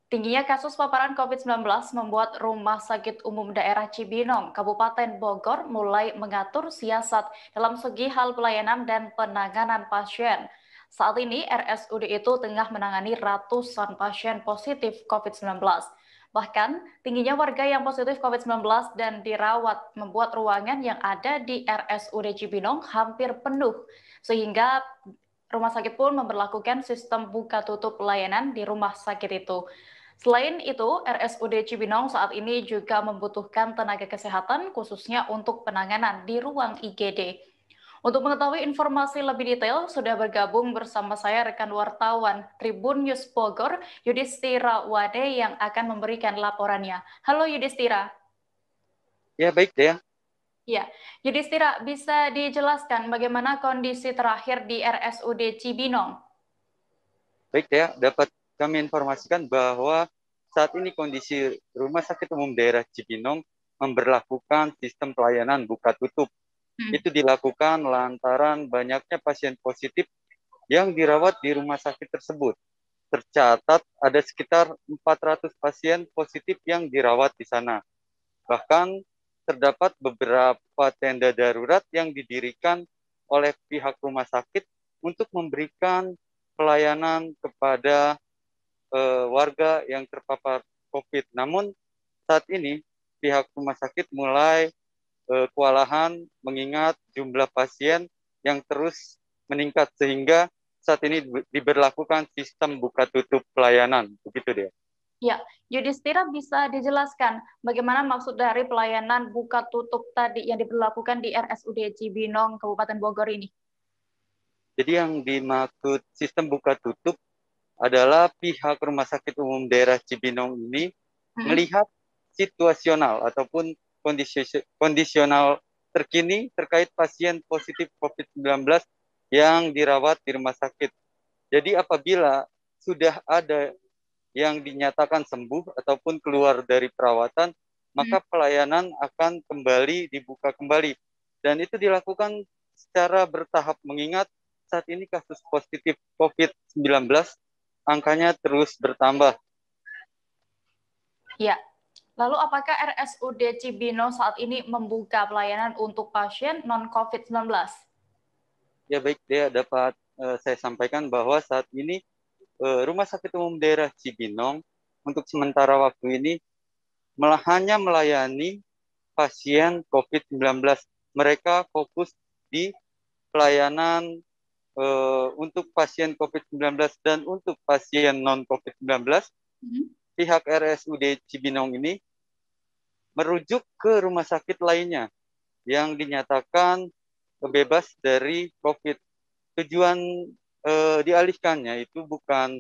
Tingginya kasus paparan COVID-19 membuat Rumah Sakit Umum Daerah Cibinong, Kabupaten Bogor mulai mengatur siasat dalam segi hal pelayanan dan penanganan pasien. Saat ini RSUD itu tengah menangani ratusan pasien positif COVID-19. Bahkan, tingginya warga yang positif COVID-19 dan dirawat membuat ruangan yang ada di RSUD Cibinong hampir penuh, sehingga rumah sakit pun memberlakukan sistem buka tutup pelayanan di rumah sakit itu. Selain itu, RSUD Cibinong saat ini juga membutuhkan tenaga kesehatan khususnya untuk penanganan di ruang IGD. Untuk mengetahui informasi lebih detail, sudah bergabung bersama saya rekan wartawan Tribun News Bogor, Yudhistira Wade yang akan memberikan laporannya. Halo Yudhistira. Ya, baik deh. Ya, Yudhistira, bisa dijelaskan bagaimana kondisi terakhir di RSUD Cibinong? Baik deh, dapat kami informasikan bahwa saat ini kondisi Rumah Sakit Umum Daerah Cibinong memberlakukan sistem pelayanan buka tutup. Itu dilakukan lantaran banyaknya pasien positif yang dirawat di rumah sakit tersebut. Tercatat ada sekitar 400 pasien positif yang dirawat di sana. Bahkan terdapat beberapa tenda darurat yang didirikan oleh pihak rumah sakit untuk memberikan pelayanan kepada warga yang terpapar COVID. Namun saat ini pihak rumah sakit mulai kewalahan mengingat jumlah pasien yang terus meningkat sehingga saat ini diberlakukan sistem buka tutup pelayanan. Begitu dia. Ya, Yudhistira bisa dijelaskan bagaimana maksud dari pelayanan buka tutup tadi yang diberlakukan di RSUD Cibinong, Kabupaten Bogor ini? Jadi yang dimaksud sistem buka tutup adalah pihak Rumah Sakit Umum Daerah Cibinong ini melihat situasional ataupun kondisional terkini terkait pasien positif COVID-19 yang dirawat di rumah sakit. Jadi apabila sudah ada yang dinyatakan sembuh ataupun keluar dari perawatan, maka pelayanan akan kembali dibuka kembali. Dan itu dilakukan secara bertahap mengingat saat ini kasus positif COVID-19 angkanya terus bertambah. Ya, lalu apakah RSUD Cibinong saat ini membuka pelayanan untuk pasien non-COVID-19? Ya baik, dia dapat saya sampaikan bahwa saat ini Rumah Sakit Umum Daerah Cibinong untuk sementara waktu ini hanya melayani pasien COVID-19. Mereka fokus di pelayanan untuk pasien COVID-19 dan untuk pasien non-COVID-19, pihak RSUD Cibinong ini merujuk ke rumah sakit lainnya yang dinyatakan bebas dari COVID. Tujuan dialihkannya itu bukan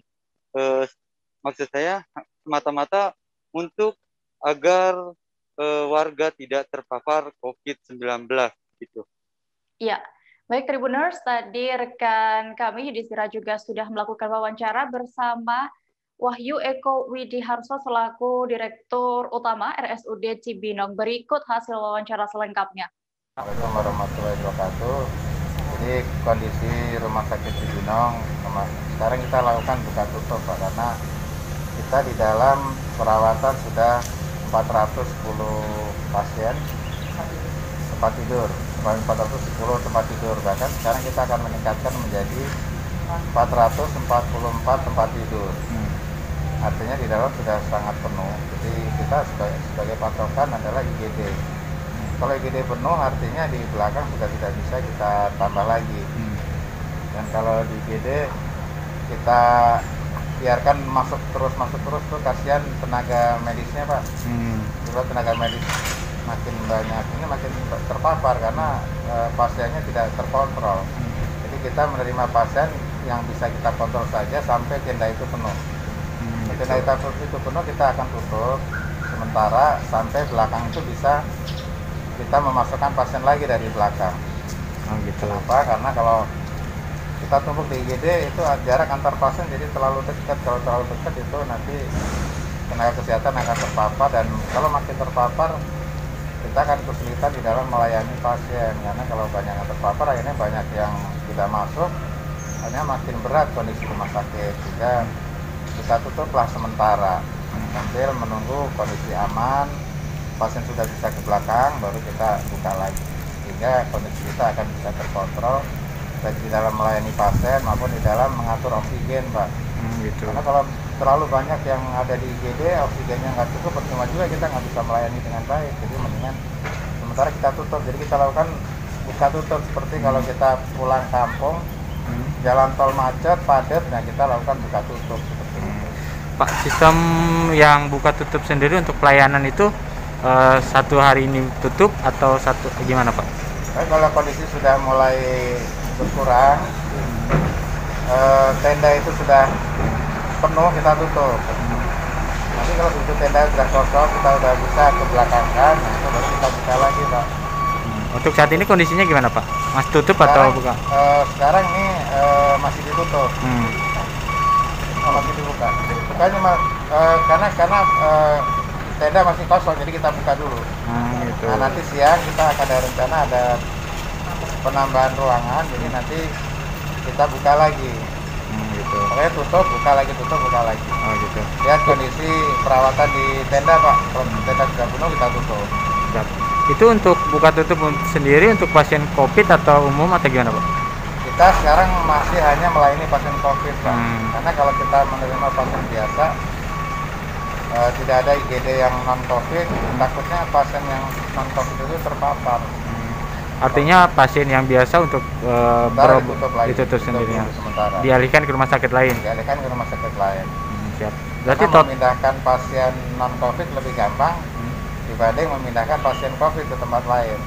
maksud saya semata-mata untuk agar warga tidak terpapar COVID-19 gitu. Iya, baik Tribuners, tadi rekan kami Yudhistira juga sudah melakukan wawancara bersama Wahyu Eko Widiharso selaku Direktur Utama RSUD Cibinong. Berikut hasil wawancara selengkapnya. Assalamualaikum warahmatullahi wabarakatuh. Jadi kondisi Rumah Sakit Cibinong sekarang kita lakukan buka tutup Pak, karena kita di dalam perawatan sudah 410 pasien tempat tidur, 410 tempat tidur, bahkan sekarang kita akan meningkatkan menjadi 444 tempat tidur. Artinya di dalam sudah sangat penuh. Jadi kita sebagai patokan adalah IGD. Kalau IGD penuh artinya di belakang sudah tidak bisa kita tambah lagi. Dan kalau di IGD kita biarkan masuk terus tuh kasihan tenaga medisnya Pak. Kalau tenaga medis makin banyak ini makin terpapar karena pasiennya tidak terkontrol. Jadi kita menerima pasien yang bisa kita kontrol saja sampai tenda itu penuh. Tenda itu penuh kita akan tutup sementara sampai belakang itu bisa kita memasukkan pasien lagi dari belakang. Gitu. Kenapa? Karena kalau kita tumpuk di IGD itu jarak antar pasien jadi terlalu dekat. Kalau terlalu dekat itu nanti tenaga kesehatan akan terpapar, dan kalau makin terpapar kita akan kesulitan di dalam melayani pasien, karena kalau banyak yang terpapar akhirnya banyak yang tidak masuk, akhirnya makin berat kondisi rumah sakit, sehingga kita tutuplah sementara. sambil menunggu kondisi aman, pasien sudah bisa ke belakang, baru kita buka lagi, sehingga kondisi kita akan bisa terkontrol baik di dalam melayani pasien maupun di dalam mengatur oksigen, Pak. Gitu. Karena kalau terlalu banyak yang ada di IGD, oksigennya nggak cukup, percuma juga kita nggak bisa melayani dengan baik. Jadi mendingan sementara kita tutup. Jadi kita lakukan buka tutup seperti kalau kita pulang kampung, jalan tol macet, padat, nah kita lakukan buka tutup seperti itu. Pak, sistem yang buka tutup sendiri untuk pelayanan itu satu hari ini tutup atau gimana, Pak? Kalau kondisi sudah mulai berkurang, tenda itu sudah penuh, kita tutup. Nanti kalau begitu tenda sudah kosong, kita udah bisa ke belakangkan, nah itu baru kita buka lagi, Pak. Untuk saat ini kondisinya gimana, Pak? Masih tutup Sekarang, atau buka? Sekarang ini masih ditutup. Masih dibuka. Bukanya karena tenda masih kosong, jadi kita buka dulu. Gitu. Nah nanti siang kita akan ada rencana ada penambahan ruangan, jadi nanti kita buka lagi. Gitu. Pokoknya tutup, buka lagi, tutup, buka lagi. Oh gitu. Lihat kondisi perawatan di tenda, Pak. Kalau tenda sudah penuh, kita tutup. Siap. Itu untuk buka tutup sendiri untuk pasien COVID atau umum atau gimana, Pak? Kita sekarang masih hanya melayani pasien COVID, Pak. Karena kalau kita menerima pasien biasa, tidak ada IGD yang non-COVID, takutnya pasien yang non-COVID itu terpapar. Artinya pasien yang biasa untuk ditutup sendiri, dialihkan ke rumah sakit lain. Dialihkan ke rumah sakit lain. Siap. Berarti memindahkan pasien non-COVID lebih gampang dibanding memindahkan pasien COVID ke tempat lain.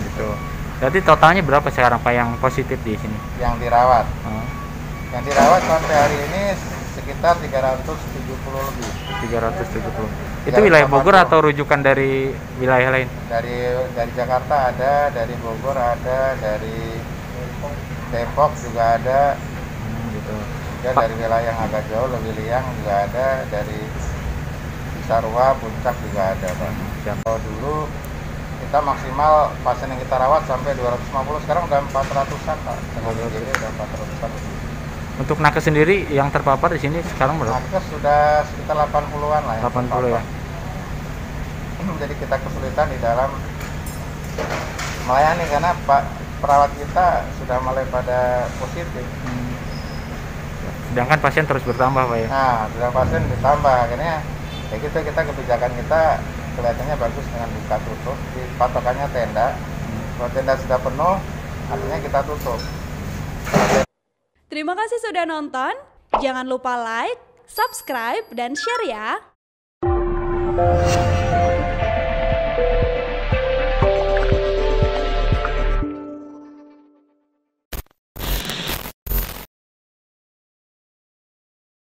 Gitu. Berarti totalnya berapa sekarang, Pak, yang positif di sini? Yang dirawat. Yang dirawat sampai hari ini sekitar 370 lebih. 370. Itu wilayah Bogor atau rujukan dari wilayah lain? Dari Jakarta ada, dari Bogor ada, dari Depok juga ada, gitu. Juga dari wilayah yang agak jauh lebih liang juga ada, dari Cisarua, Puncak juga ada, Pak. Kalau dulu kita maksimal pasien yang kita rawat sampai 250, sekarang udah 400-an, Pak. Jadi udah 400-an. Untuk nakes sendiri yang terpapar di sini sekarang berapa? Nakes sudah sekitar 80-an lah. 80 ya. Jadi kita kesulitan di dalam melayani karena perawat kita sudah mulai pada positif. Sedangkan pasien terus bertambah, Pak ya. Nah, sedang pasien ditambah, akhirnya ya gitu kita kebijakan kita kelihatannya bagus dengan buka tutup. Di patokannya tenda. Kalau tenda sudah penuh, artinya kita tutup. Terima kasih sudah nonton. Jangan lupa like, subscribe, dan share ya.